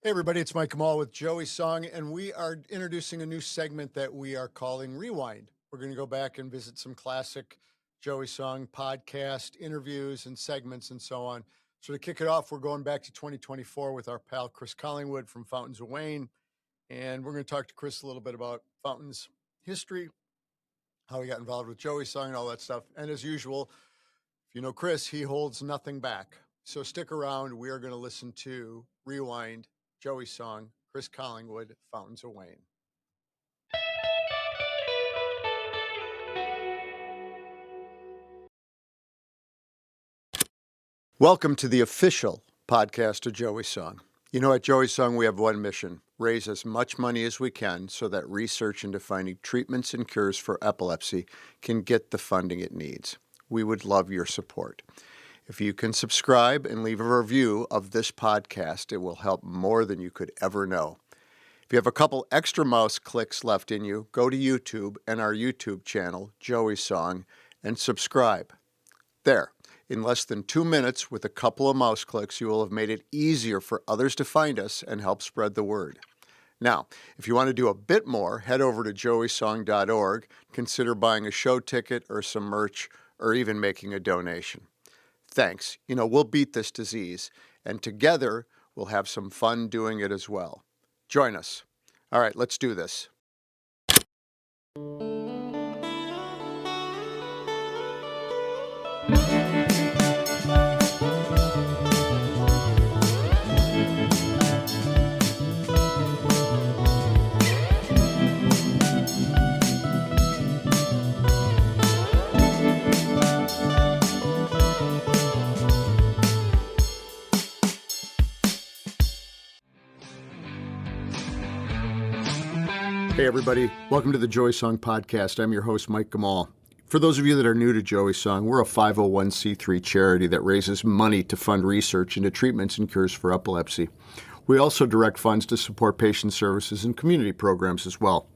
Hey everybody, it's Mike Gomoll with Joey Song, and we are introducing a new segment that we are calling ReWIND. We're going to go back and visit some classic Joey Song podcast interviews and segments and so on. So to kick it off, we're going back to 2024 with our pal Chris Collingwood from Fountains of Wayne, and we're going to talk to Chris a little bit about Fountains' history, how he got involved with Joey Song and all that stuff. And as usual, if you know Chris, he holds nothing back. So stick around. We are going to listen to ReWIND, Joey Song, Chris Collingwood, Fountains of Wayne. Welcome to the official podcast of Joey Song. You know, at Joey Song, we have one mission: raise as much money as we can so that research into finding treatments and cures for epilepsy can get the funding it needs. We would love your support. If you can subscribe and leave a review of this podcast, it will help more than you could ever know. If you have a couple extra mouse clicks left in you, go to YouTube and our YouTube channel, Joey Song, and subscribe. There, in less than 2 minutes with a couple of mouse clicks, you will have made it easier for others to find us and help spread the word. Now, if you want to do a bit more, head over to joeysong.org, consider buying a show ticket or some merch, or even making a donation. Thanks. You know, we'll beat this disease, and together we'll have some fun doing it as well. Join us. All right, let's do this. Hey everybody, welcome to the Joey Song podcast. I'm your host, Mike Gomoll. For those of you that are new to Joey Song, we're a 501c3 charity that raises money to fund research into treatments and cures for epilepsy. We also direct funds to support patient services and community programs as well.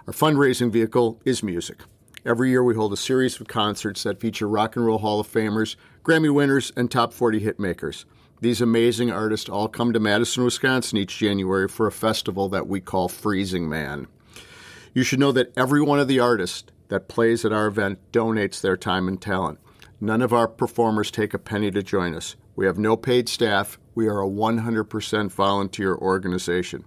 Our fundraising vehicle is music. Every year we hold a series of concerts that feature Rock and Roll Hall of Famers, Grammy winners, and top 40 hit makers. These amazing artists all come to Madison, Wisconsin each January for a festival that we call Freezing Man. You should know that every one of the artists that plays at our event donates their time and talent. None of our performers take a penny to join us. We have no paid staff. We are a 100% volunteer organization.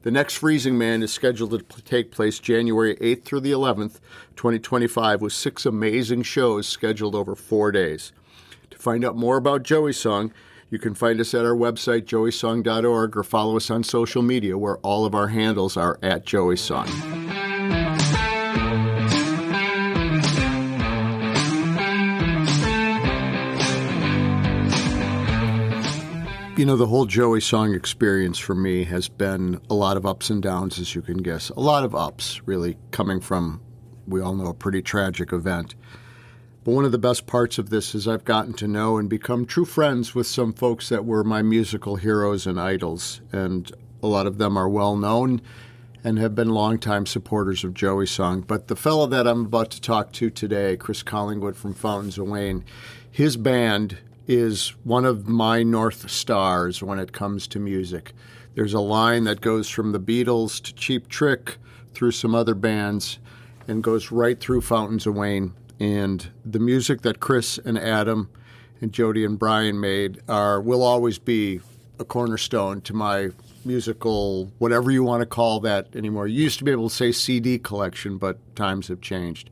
The next Freezing Man is scheduled to take place January 8th through the 11th, 2025, with 6 amazing shows scheduled over 4 days. To find out more about Joey Song, you can find us at our website, joeysong.org, or follow us on social media, where all of our handles are at Joey Song. You know, the whole Joey Song experience for me has been a lot of ups and downs, as you can guess. A lot of ups, really, coming from, we all know, a pretty tragic event. But one of the best parts of this is I've gotten to know and become true friends with some folks that were my musical heroes and idols. And a lot of them are well known and have been longtime supporters of Joey Song. But the fellow that I'm about to talk to today, Chris Collingwood from Fountains of Wayne, his band is one of my North Stars when it comes to music. There's a line that goes from the Beatles to Cheap Trick through some other bands and goes right through Fountains of Wayne. And the music that Chris and Adam and Jody and Brian made will always be a cornerstone to my musical, whatever you want to call that anymore. You used to be able to say CD collection, but times have changed.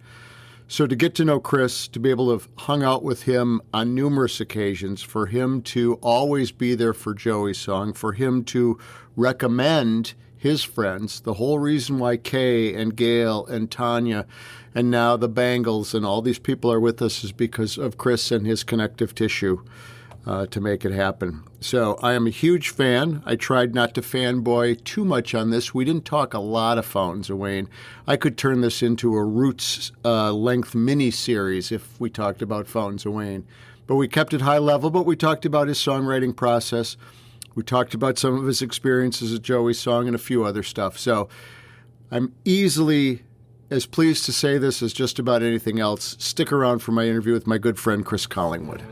So to get to know Chris, to be able to have hung out with him on numerous occasions, for him to always be there for Joey Song, for him to recommend his friends, the whole reason why Kay and Gail and Tanya and now the Bangles and all these people are with us is because of Chris and his connective tissue to make it happen. So I am a huge fan. I tried not to fanboy too much on this. We didn't talk a lot of Fountains of Wayne. I could turn this into a Roots length mini-series if we talked about Fountains of Wayne. But we kept it high level, but we talked about his songwriting process. We talked about some of his experiences at Joey Song and a few other stuff. So I'm easily as pleased to say this as just about anything else. Stick around for my interview with my good friend Chris Collingwood.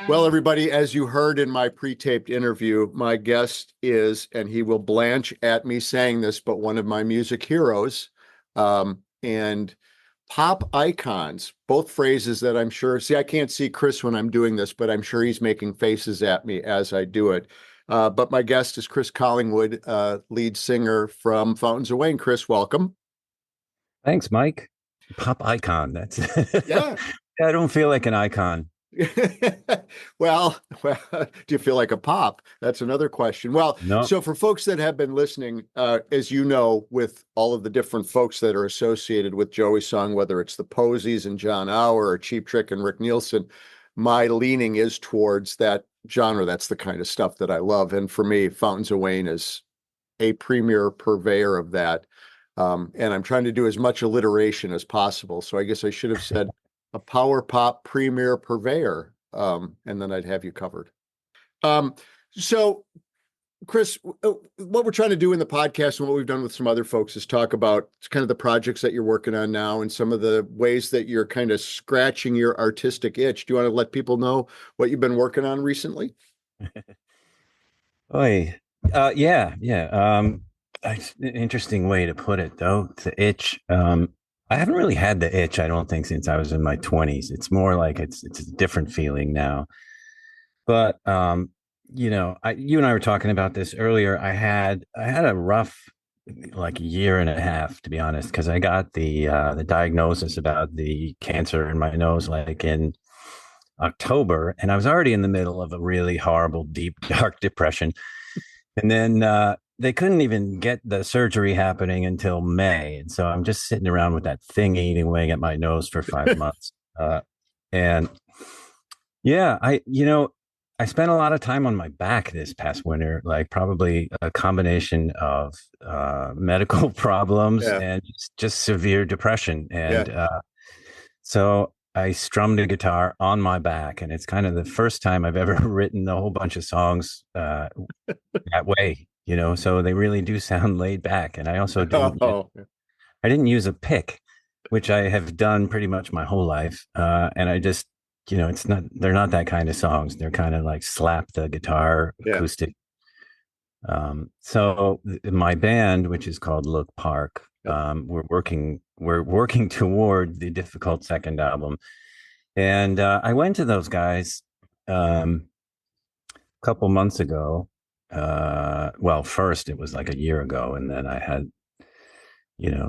Well, everybody, as you heard in my pre-taped interview, my guest is, and he will blanch at me saying this, but one of my music heroes, and pop icons, both phrases that I'm sure, see, I can't see Chris when I'm doing this, but I'm sure he's making faces at me as I do it. But my guest is Chris Collingwood, lead singer from Fountains of Wayne. Chris, welcome. Thanks, Mike. Pop icon. That's Yeah. I don't feel like an icon. Well, do you feel like a pop? That's another question. Well, No. so for folks that have been listening, as you know, with all of the different folks that are associated with Joey's song, whether it's the Posies and John Auer or Cheap Trick and Rick Nielsen, my leaning is towards that genre. That's the kind of stuff that I love. And for me, Fountains of Wayne is a premier purveyor of that. And I'm trying to do as much alliteration as possible. So I guess I should have said a power pop premier purveyor, and then I'd have you covered. So, Chris, what we're trying to do in the podcast and what we've done with some other folks is talk about kind of the projects that you're working on now and some of the ways that you're kind of scratching your artistic itch. Do you want to let people know what you've been working on recently? Oy. Yeah. It's an interesting way to put it, though. The itch. I haven't really had the itch, I don't think, since I was in my 20s. It's more like it's a different feeling now. But you and I were talking about this earlier. I had a rough like year and a half, to be honest, because I got the diagnosis about the cancer in my nose like in October, and I was already in the middle of a really horrible, deep, dark depression. And then they couldn't even get the surgery happening until May. And so I'm just sitting around with that thing eating away at my nose for 5 months. And yeah, I spent a lot of time on my back this past winter, like probably a combination of medical problems Yeah, and just severe depression. And yeah. so I strummed a guitar on my back, and it's kind of the first time I've ever written a whole bunch of songs that way, so they really do sound laid back. And I also Oh, I didn't use a pick, which I have done pretty much my whole life. And I just, they're not that kind of songs. They're kind of like slap the guitar yeah. acoustic. So my band, which is called Look Park, Yep. we're working toward the difficult second album. And I went to those guys a couple months ago. Well, first it was like a year ago, and then I had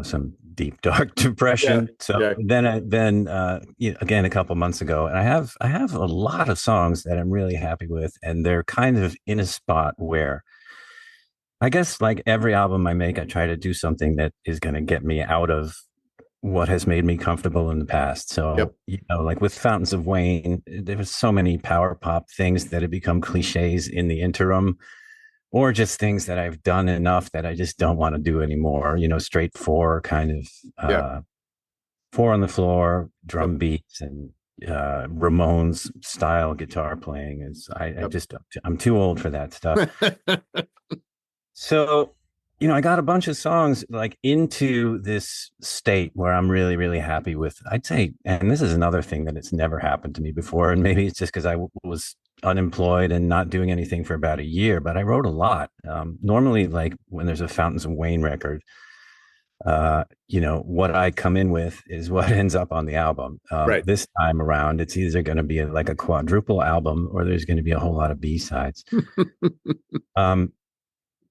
some deep dark Yeah, depression. So yeah. then again a couple months ago, and I have a lot of songs that I'm really happy with, and they're kind of in a spot where I guess like every album I make, I try to do something that is going to get me out of what has made me comfortable in the past. Yep. So, like with Fountains of Wayne, there was so many power pop things that have become cliches in the interim, or just things that I've done enough that I just don't want to do anymore. Straight four kind of Yeah. four on the floor, Yep. drum beats, and Ramones style guitar playing. Yep. I'm too old for that stuff. So, I got a bunch of songs like into this state where I'm really, really happy with, I'd say, and this is another thing that it's never happened to me before. And maybe it's just because was unemployed and not doing anything for about a year, but I wrote a lot. Normally, like when there's a Fountains of Wayne record, what I come in with is what ends up on the album. Right. This time around, it's either going to be like a quadruple album or there's going to be a whole lot of B-sides.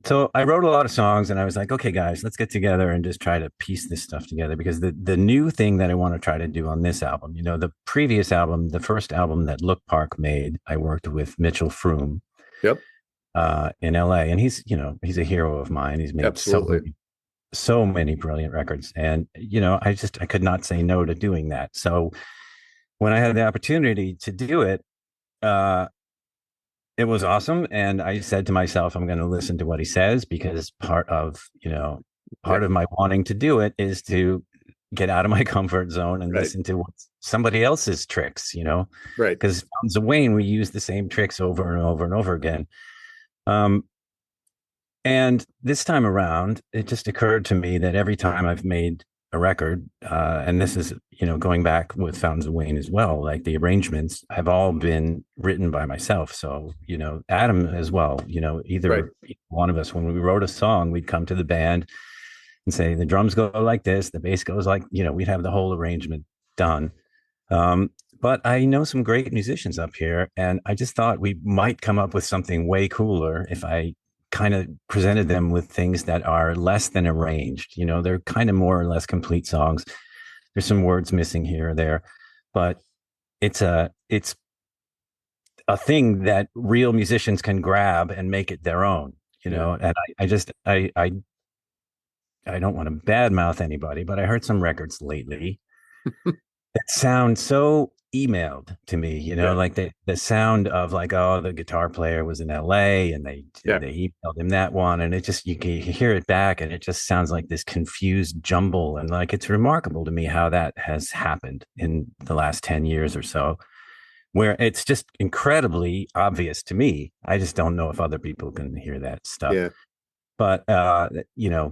So I wrote a lot of songs, and I was like, okay, guys, let's get together and just try to piece this stuff together, because the new thing that I want to try to do on this album, the previous album, the first album that Look Park made, I worked with Mitchell Froom Yep. in LA, and he's a hero of mine. He's made Absolutely. so many brilliant records, and I could not say no to doing that. So when I had the opportunity to do it, it was awesome. And I said to myself, I'm going to listen to what he says, because part of Yeah. my wanting to do it is to get out of my comfort zone and Right. listen to somebody else's tricks, Right. because Fountains of Wayne, we use the same tricks over and over and over again. And this time around, it just occurred to me that every time I've made a record, and this is, going back with Fountains of Wayne as well, like the arrangements have all been written by myself. So, Adam as well, Right. either one of us, when we wrote a song, we'd come to the band and say, the drums go like this, the bass goes like, we'd have the whole arrangement done. Um, but I know some great musicians up here, and I just thought we might come up with something way cooler if I kind of presented them with things that are less than arranged. They're kind of more or less complete songs. There's some words missing here or there, but it's a thing that real musicians can grab and make it their own. Yeah. And I don't want to badmouth anybody, but I heard some records lately that sound so emailed to me, Yeah. like the sound of like, oh, the guitar player was in LA and they Yeah. emailed him that one. And it just, you can hear it back and it just sounds like this confused jumble. And like, it's remarkable to me how that has happened in the last 10 years or so, where it's just incredibly obvious to me. I just don't know if other people can hear that stuff. Yeah. But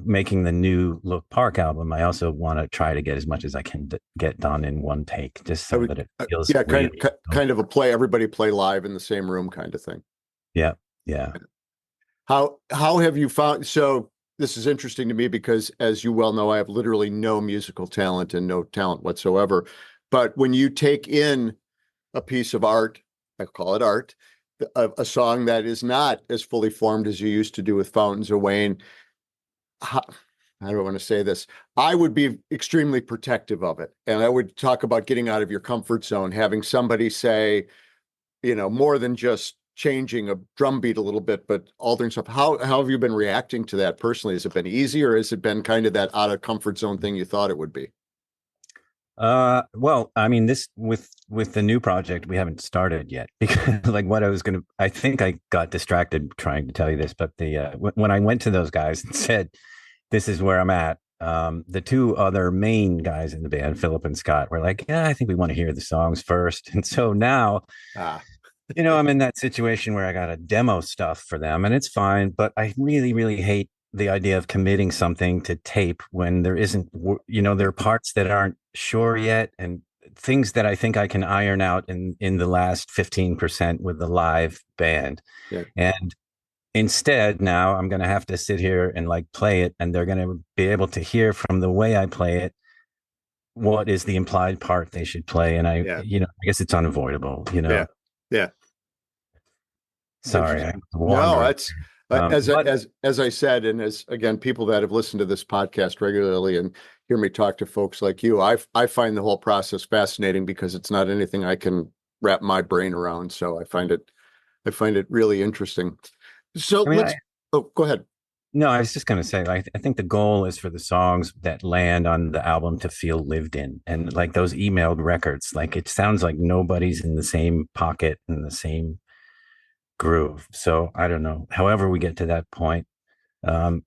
making the new Look Park album, I also want to try to get as much as I can get done in one take, just I so would, that it feels yeah, real. kind of a everybody play live in the same room kind of thing. Yeah, yeah. How have you found, so this is interesting to me because as you well know, I have literally no musical talent and no talent whatsoever. But when you take in a piece of art, I call it art, a song that is not as fully formed as you used to do with Fountains of Wayne, how, I don't want to say this. I would be extremely protective of it. And I would talk about getting out of your comfort zone, having somebody say, more than just changing a drum beat a little bit, but altering stuff. How have you been reacting to that personally? Has it been easy or has it been kind of that out of comfort zone thing you thought it would be? Well, I mean, this with the new project, we haven't started yet because like I think I got distracted trying to tell you this, but when I went to those guys and said, this is where I'm at, the two other main guys in the band, Philip and Scott, were like, yeah, I think we want to hear the songs first. And so now, Ah, I'm in that situation where I got to demo stuff for them and it's fine, but I really, really hate the idea of committing something to tape when there isn't, there are parts that aren't sure yet and things that I think I can iron out in the last 15% with the live band. yeah, And instead, now I'm going to have to sit here and like play it, and they're going to be able to hear from the way I play it what is the implied part they should play. And yeah, I guess it's unavoidable. yeah, yeah. Sorry, I'm No, wandering. that's as But as I said, and as again, people that have listened to this podcast regularly and hear me talk to folks like you, I find the whole process fascinating because it's not anything I can wrap my brain around. So I find it really interesting. So I mean, go ahead. no, I was just going to say, like, I think the goal is for the songs that land on the album to feel lived in. And like those emailed records, like it sounds like nobody's in the same pocket in the same groove. So I don't know. However, we get to that point. Um,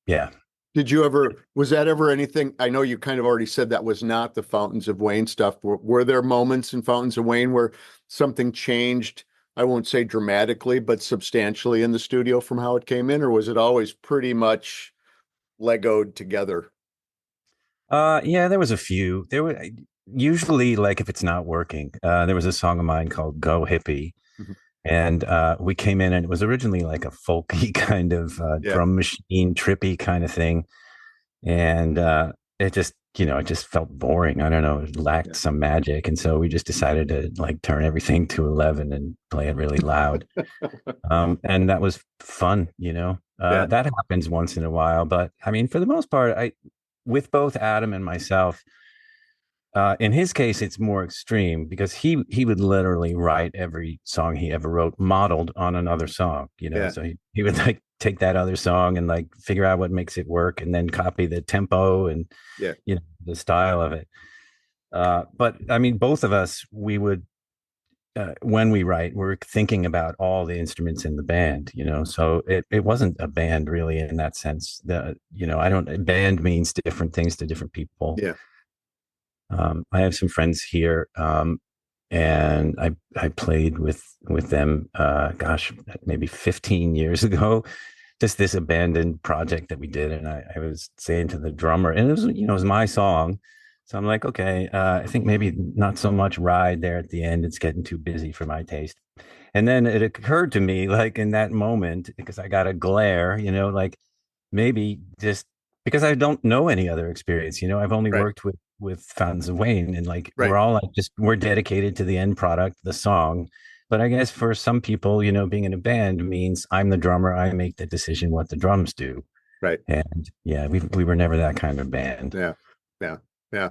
yeah. Was that ever anything? I know you kind of already said that was not the Fountains of Wayne stuff. Were there moments in Fountains of Wayne where something changed? I won't say dramatically, but substantially in the studio from how it came in, or was it always pretty much Legoed together? Yeah, there was a few. There were usually like if it's not working, there was a song of mine called Go Hippie. Mhm. And we came in and it was originally like a folky kind of Yeah, drum machine, trippy kind of thing. And it just felt boring. I don't know, it lacked yeah, some magic. And so we just decided to like turn everything to 11 and play it really loud. And that was fun, yeah, that happens once in a while. But I mean, for the most part, with both Adam and myself, in his case, it's more extreme because he would literally write every song he ever wrote modeled on another song, yeah, So he would like take that other song and like figure out what makes it work and then copy the tempo and yeah, the style of it. But I mean, both of us, we would when we write, we're thinking about all the instruments in the band, So it wasn't a band really in that sense. I don't band means different things to different people. yeah, I have some friends here, and I played with them. Gosh, maybe 15 years ago. just this abandoned project that we did. And I was saying to the drummer, and it was, it was my song. So I'm like, okay, I think maybe not so much ride there at the end. It's getting too busy for my taste. And then it occurred to me, like in that moment, because I got a glare, like maybe just because I don't know any other experience. I've only Right. worked with Fountains of Wayne, and like Right. we're all like just we're dedicated to the end product, the song. But I guess for some people, being in a band means I'm the drummer. I make the decision what the drums do. Right. And yeah, we were never that kind of band. Yeah. Yeah. Yeah.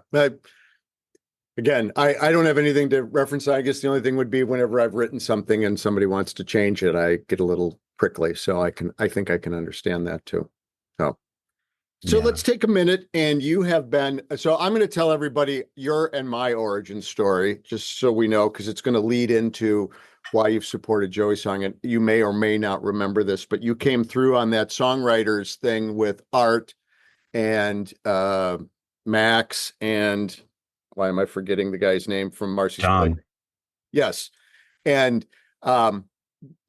Again, I don't have anything to reference. I guess the only thing would be whenever I've written something and somebody wants to change it, I get a little prickly. So I think I can understand that too. So Yeah. let's take a minute, and so I'm going to tell everybody your and my origin story, just so we know, because it's going to lead into why you've supported Joey Song. And you may or may not remember this, but you came through on that songwriters thing with Art and Max, and why am I forgetting the guy's name from Marcy's Play? John. Yes. And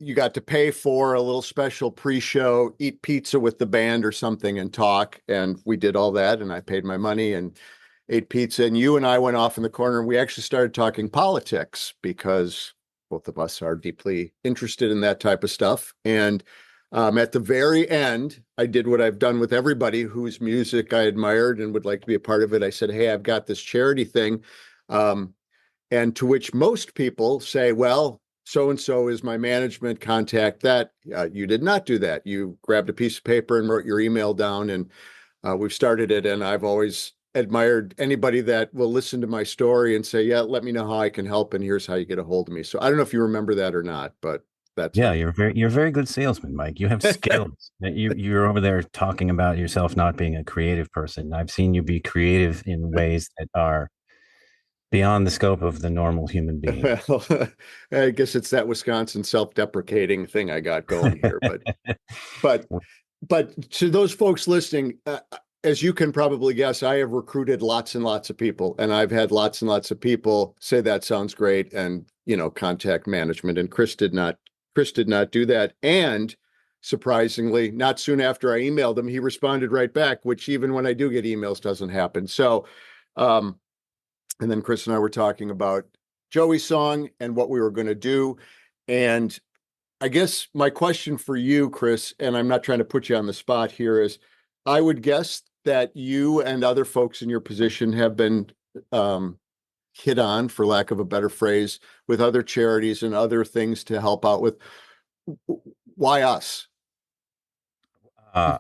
you got to pay for a little special pre-show, eat pizza with the band or something and talk. And we did all that. And I paid my money and ate pizza. And you and I went off in the corner, and we actually started talking politics because both of us are deeply interested in that type of stuff. And at the very end, I did what I've done with everybody whose music I admired and would like to be a part of it. I said, hey, I've got this charity thing. And to which most people say, well, so-and-so is my management, contact that. You did not do that. You grabbed a piece of paper and wrote your email down, and we've started it. And I've always admired anybody that will listen to my story and say, yeah, let me know how I can help, and here's how you get a hold of me. So I don't know if you remember that or not, but that's Yeah, you're a very good salesman, Mike. You have skills. You're over there talking about yourself not being a creative person. I've seen you be creative in ways that are beyond the scope of the normal human being. Well, I guess it's that Wisconsin self-deprecating thing I got going here, but to those folks listening, as you can probably guess, I have recruited lots and lots of people, and I've had lots and lots of people say that sounds great, and contact management. And Chris did not do that. And surprisingly, not soon after I emailed him, he responded right back, which even when I do get emails doesn't happen. So, and then Chris and I were talking about Joey's song and what we were going to do. And I guess my question for you, Chris, and I'm not trying to put you on the spot here, is I would guess that you and other folks in your position have been hit on, for lack of a better phrase, with other charities and other things to help out with. Why us? Uh,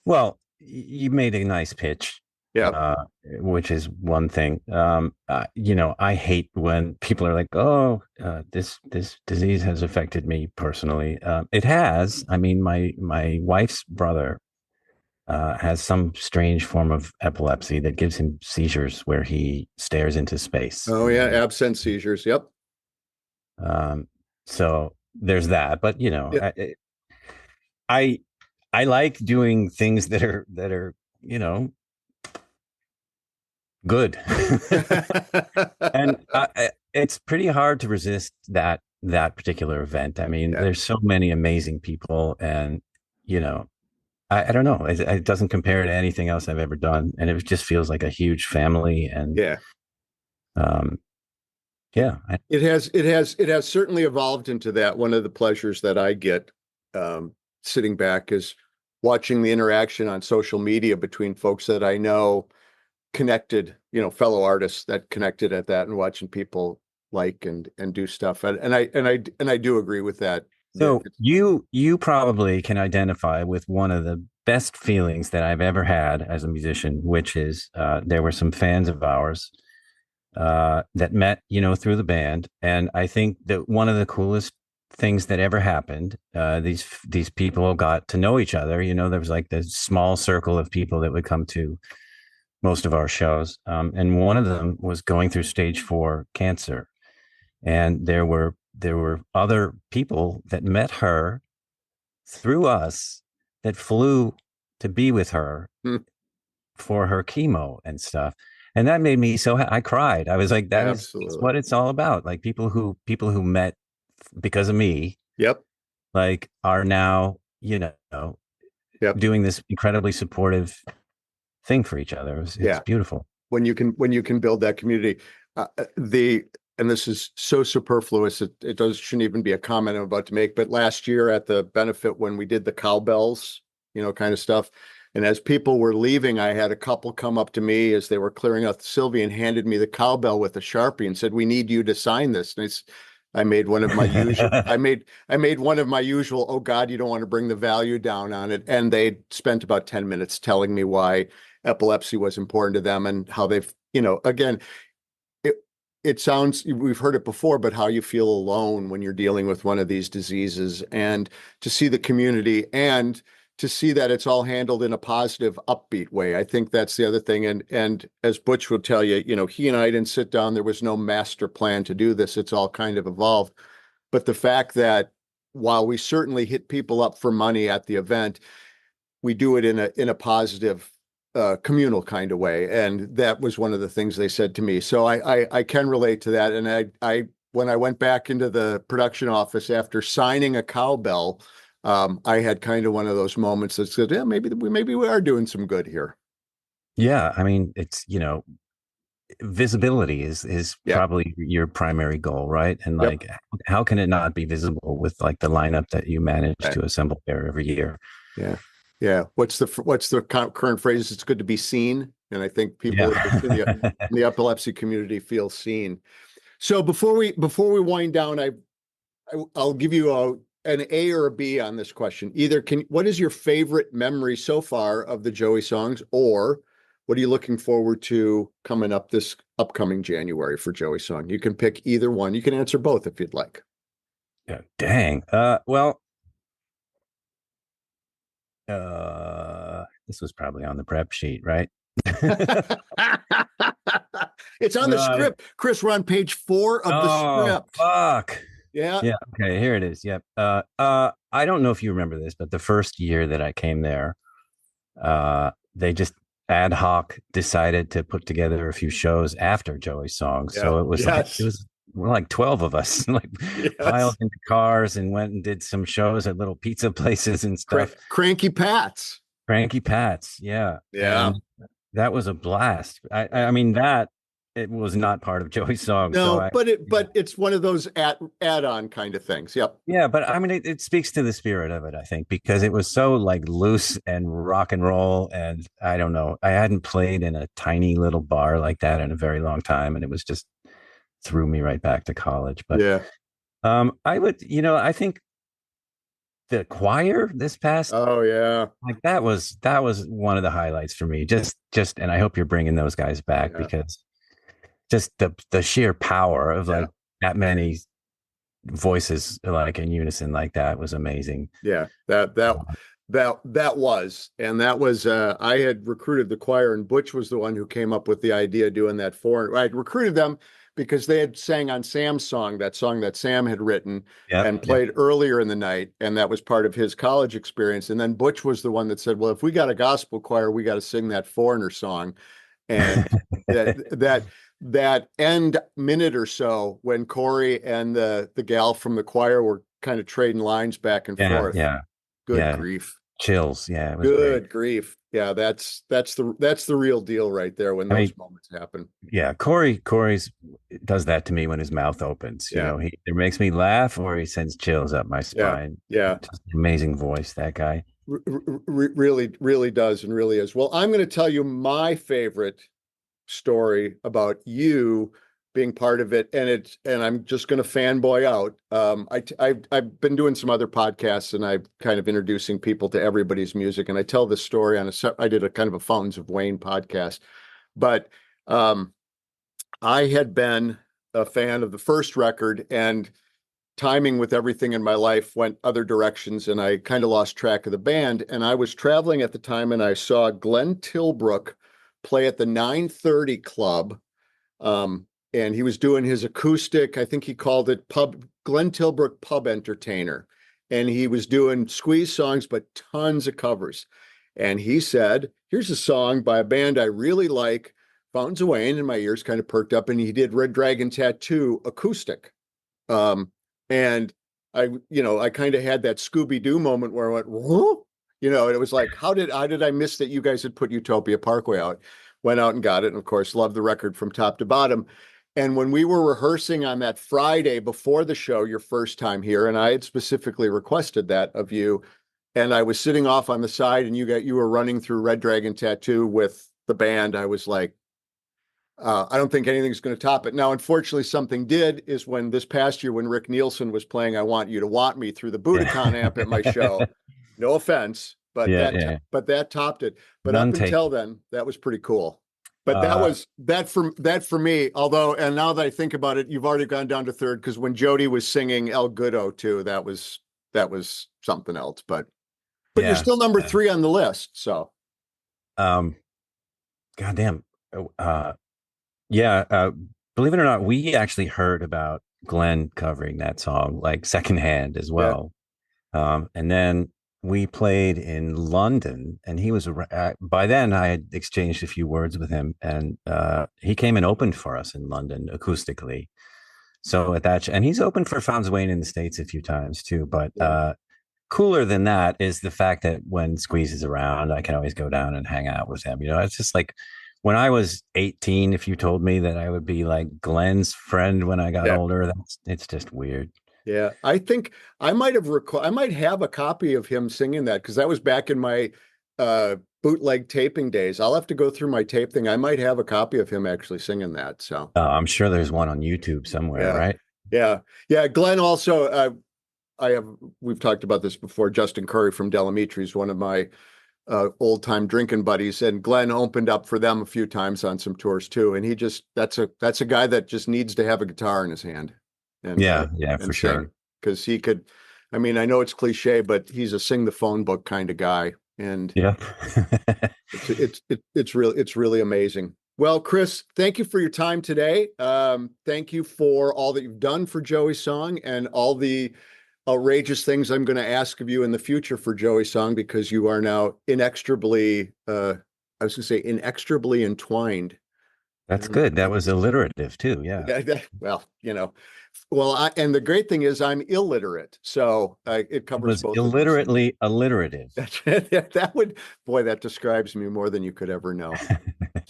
well, you made a nice pitch. Yeah. Which is one thing. I hate when people are like, "Oh, this disease has affected me personally." It has. I mean, my wife's brother has some strange form of epilepsy that gives him seizures where he stares into space. Oh yeah, absent seizures. Yep. So there's that. But Yep. I like doing things that are good. And it's pretty hard to resist that particular event. I mean, Yeah. there's so many amazing people, and I don't know, it doesn't compare to anything else I've ever done, and it just feels like a huge family. And Yeah. um yeah It has certainly evolved into that. One of the pleasures that I get sitting back is watching the interaction on social media between folks that I know, connected, fellow artists that connected at that, and watching people like and do stuff. And I do agree with that. So you probably can identify with one of the best feelings that I've ever had as a musician, which is there were some fans of ours that met, through the band. And I think that one of the coolest things that ever happened, these people got to know each other. There was like this small circle of people that would come to most of our shows. And one of them was going through stage 4 cancer. And there were other people that met her through us that flew to be with her for her chemo and stuff. And that made me I cried. I was like, that's what it's all about. Like people who met because of me. Yep. like are now, Yep. doing this incredibly supportive thing for each other. It's Yeah. beautiful. When you can build that community, the and this is so superfluous, it does shouldn't even be a comment I'm about to make. But last year at the benefit when we did the cowbells, kind of stuff, and as people were leaving, I had a couple come up to me as they were clearing out the Sylvie and handed me the cowbell with a Sharpie and said, "We need you to sign this." And I made one of my usual. I made one of my usual. Oh God, you don't want to bring the value down on it. And they spent about 10 minutes telling me why epilepsy was important to them and how they've, again, it it sounds, we've heard it before, but how you feel alone when you're dealing with one of these diseases, and to see the community and to see that it's all handled in a positive, upbeat way. I think that's the other thing. And as Butch will tell you, he and I didn't sit down. There was no master plan to do this. It's all kind of evolved. But the fact that while we certainly hit people up for money at the event, we do it in a positive, communal kind of way, and that was one of the things they said to me. So I can relate to that. And I when I went back into the production office after signing a cowbell, I had kind of one of those moments that said, yeah, maybe we are doing some good here. Yeah, I mean, it's visibility is Yeah. probably your primary goal, right? And Yep. like, how can it not be visible with like the lineup that you manage Right. to assemble there every year? Yeah. Yeah. What's the current phrase? It's good to be seen. And I think people in Yeah. the epilepsy community feel seen. So before we wind down, I'll give you an A or a B on this question. Either what is your favorite memory so far of the Joey songs, or what are you looking forward to coming up this upcoming January for Joey song? You can pick either one. You can answer both if you'd like. Yeah, dang. Well, this was probably on the prep sheet, right? It's on the Uh, script. Chris, we're on page 4 of the oh, script. fuck. Yeah. Yeah. Okay. Here it is. Yep. I don't know if you remember this, but the first year that I came there, they just ad hoc decided to put together a few shows after Joey's songs. Yeah. So it was Yes. we're like 12 of us, like piled Yes. into cars and went and did some shows at little pizza places and stuff. Cranky Pats. Cranky Pats. Yeah. Yeah. And that was a blast. I mean, that it was not part of Joey's song. So No, but it's one of those add-on kind of things. Yep. yeah, but I mean, it speaks to the spirit of it, I think, because it was so like loose and rock and roll. And I don't know, I hadn't played in a tiny little bar like that in a very long time. And it was just threw me right back to college. But Yeah. I would, I think the choir this past, Oh yeah. like that was one of the highlights for me. And I hope you're bringing those guys back Yeah. because just the sheer power of Yeah. like that many voices like in unison like that was amazing. Yeah. That was I had recruited the choir, and Butch was the one who came up with the idea of doing that for. I'd recruited them because they had sang on Sam's song that Sam had written and Yep. played earlier in the night, and that was part of his college experience. And then Butch was the one that said, "Well, if we got a gospel choir, we got to sing that Foreigner song." And that end minute or so when Corey and the gal from the choir were kind of trading lines back and Yeah, forth. yeah, Good yeah. grief. Chills. Yeah, it was great. Good grief. Yeah, that's the real deal right there when I those mean, moments happen. yeah, Corey's does that to me when his mouth opens. Yeah. He either makes me laugh or he sends chills up my Yeah. spine. Yeah. Just amazing voice, that guy. Really, really does and really is. Well, I'm going to tell you my favorite story about you being part of it, and I'm just going to fanboy out. I've been doing some other podcasts, and I'm kind of introducing people to everybody's music, and I tell this story I did a kind of a Fountains of Wayne podcast, but I had been a fan of the first record, and timing with everything in my life went other directions, and I kind of lost track of the band. And I was traveling at the time, and I saw Glenn Tilbrook play at the 930 Club. And he was doing his acoustic, I think he called it Glenn Tilbrook Pub Entertainer. And he was doing Squeeze songs, but tons of covers. And he said, here's a song by a band I really like, Fountains of Wayne, and my ears kind of perked up. And he did Red Dragon Tattoo acoustic. And I kind of had that Scooby-Doo moment where I went, whoa, and it was like, how did I miss that you guys had put Utopia Parkway out? Went out and got it, and of course, loved the record from top to bottom. And when we were rehearsing on that Friday before the show, your first time here, and I had specifically requested that of you, and I was sitting off on the side, and you were running through Red Dragon Tattoo with the band. I was like, I don't think anything's going to top it. Now, unfortunately, something did is when this past year, when Rick Nielsen was playing "I Want You to Want Me" through the Budokan amp at my show. No offense, but that topped it. But None up until taken. then, that was pretty cool. But that for me. Although, and now that I think about it, you've already gone down to third, because when Jody was singing El Goodo too, that was something else. But you're still number 3 on the list. So, goddamn. Believe it or not, we actually heard about Glenn covering that song like secondhand as well. And then we played in London, and he was by then I had exchanged a few words with him, and he came and opened for us in London acoustically. So and he's opened for Fountains Wayne in the States a few times too. But cooler than that is the fact that when Squeeze is around, I can always go down and hang out with him. It's just like, when I was 18, if you told me that I would be like Glenn's friend when I got older, it's just weird. Yeah, I think I might have a copy of him singing that, because that was back in my bootleg taping days. I'll have to go through my tape thing. I might have a copy of him actually singing that. So I'm sure there's one on YouTube somewhere, right? Yeah. Glenn also, we've talked about this before. Justin Curry from Delamitri is one of my old time drinking buddies, and Glenn opened up for them a few times on some tours too. And that's a guy that just needs to have a guitar in his hand. And for sure. Because he could, I know it's cliche, but he's a sing the phone book kind of guy. And it's really amazing. Well, Chris, thank you for your time today. Thank you for all that you've done for Joey Song and all the outrageous things I'm going to ask of you in the future for Joey Song, because you are now inextricably entwined. That's good. That was alliterative too. Yeah. Well, and the great thing is I'm illiterate, so it covers both. Illiterately alliterative. That describes me more than you could ever know.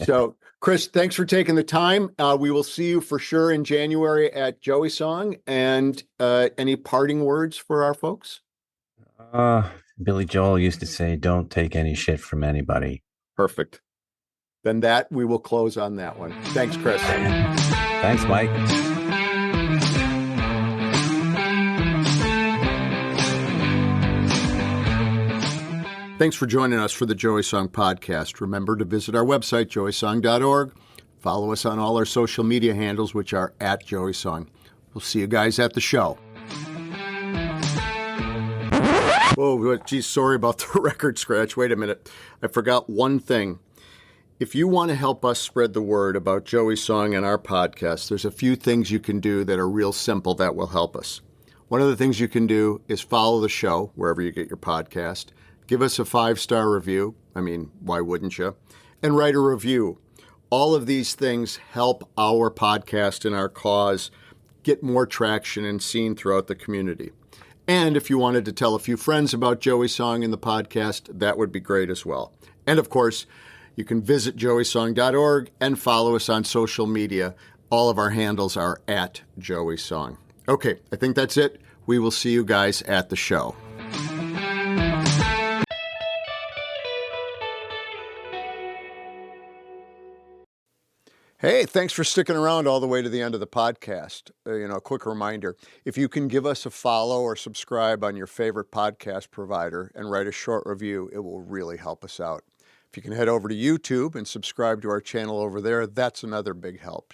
So, Chris, thanks for taking the time. We will see you for sure in January at Joey Song. And any parting words for our folks? Billy Joel used to say, "Don't take any shit from anybody." Perfect. Then we will close on that one. Thanks, Chris. Thanks, Mike. Thanks for joining us for the Joey Song podcast. Remember to visit our website, joeysong.org. Follow us on all our social media handles, which are at Joey Song. We'll see you guys at the show. Whoa, geez, sorry about the record scratch. Wait a minute. I forgot one thing. If you want to help us spread the word about Joey Song and our podcast, there's a few things you can do that are real simple that will help us. One of the things you can do is follow the show wherever you get your podcast. Give us a 5-star review. Why wouldn't you? And write a review. All of these things help our podcast and our cause get more traction and seen throughout the community. And if you wanted to tell a few friends about Joey Song and the podcast, that would be great as well. And of course, you can visit joeysong.org and follow us on social media. All of our handles are at Joey Song. Okay, I think that's it. We will see you guys at the show. Hey, thanks for sticking around all the way to the end of the podcast. A quick reminder, if you can give us a follow or subscribe on your favorite podcast provider and write a short review, it will really help us out. If you can head over to YouTube and subscribe to our channel over there, that's another big help.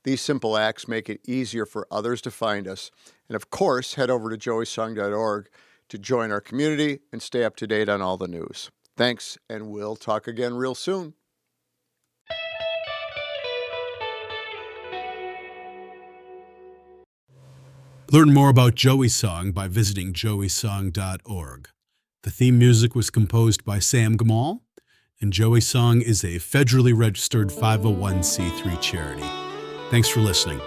These simple acts make it easier for others to find us. And of course, head over to joeysong.org to join our community and stay up to date on all the news. Thanks, and we'll talk again real soon. Learn more about Joey Song by visiting joeysong.org. The theme music was composed by Sam Gomoll, and Joey Song is a federally registered 501c3 charity. Thanks for listening.